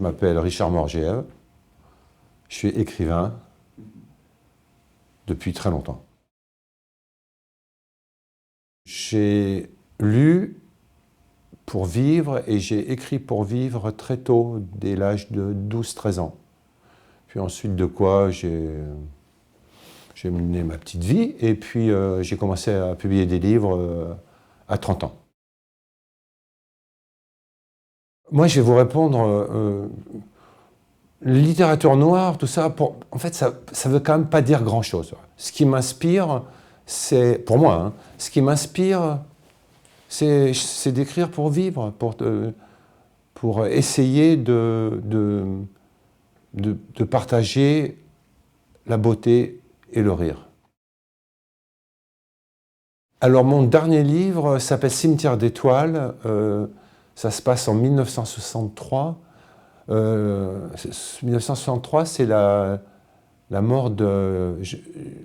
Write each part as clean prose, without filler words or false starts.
m'appelle Richard Morgiev. Je suis écrivain depuis très longtemps. J'ai lu pour vivre et j'ai écrit pour vivre très tôt, dès l'âge de 12-13 ans. Puis ensuite de quoi j'ai mené ma petite vie et puis j'ai commencé à publier des livres à 30 ans. Moi, je vais vous répondre, littérature noire, tout ça, en fait, ça ne veut quand même pas dire grand-chose. Ce qui m'inspire, c'est, pour moi, hein, ce qui m'inspire, c'est d'écrire pour vivre, pour essayer de partager la beauté et le rire. Alors, mon dernier livre s'appelle Cimetière d'étoiles. Ça se passe en 1963. 1963, c'est la mort de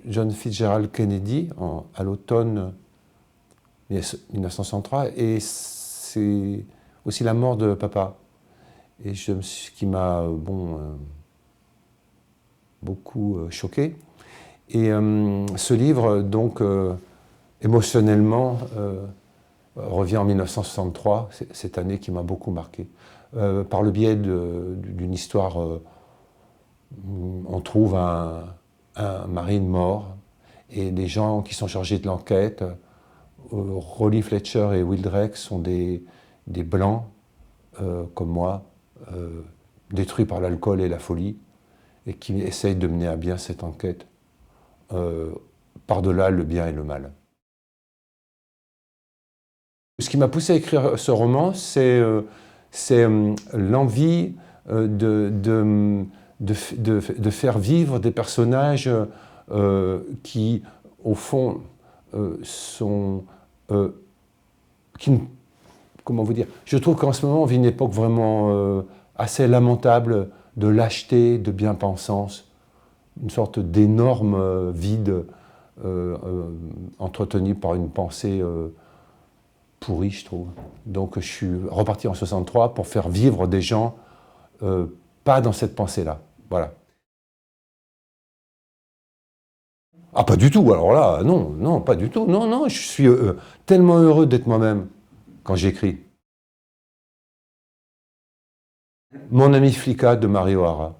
John Fitzgerald Kennedy à l'automne 1963, et c'est aussi la mort de papa, et qui m'a beaucoup choqué. Et ce livre, donc, émotionnellement, revient en 1963, cette année qui m'a beaucoup marqué. Par le biais d'une histoire, on trouve un marine mort, et les gens qui sont chargés de l'enquête, Rolly Fletcher et Will Drake, sont des blancs, comme moi, détruits par l'alcool et la folie, et qui essayent de mener à bien cette enquête, par-delà le bien et le mal. Ce qui m'a poussé à écrire ce roman, c'est l'envie de faire vivre des personnages qui, au fond, comment vous dire, je trouve qu'en ce moment, on vit une époque vraiment assez lamentable de lâcheté, de bien-pensance, une sorte d'énorme vide entretenu par une pensée pourri, je trouve. Donc je suis reparti en 63 pour faire vivre des gens pas dans cette pensée-là. Voilà. Ah, pas du tout, alors là, non, non, pas du tout. Non, non, je suis tellement heureux d'être moi-même quand j'écris. Mon ami Flicka de Mario Hara.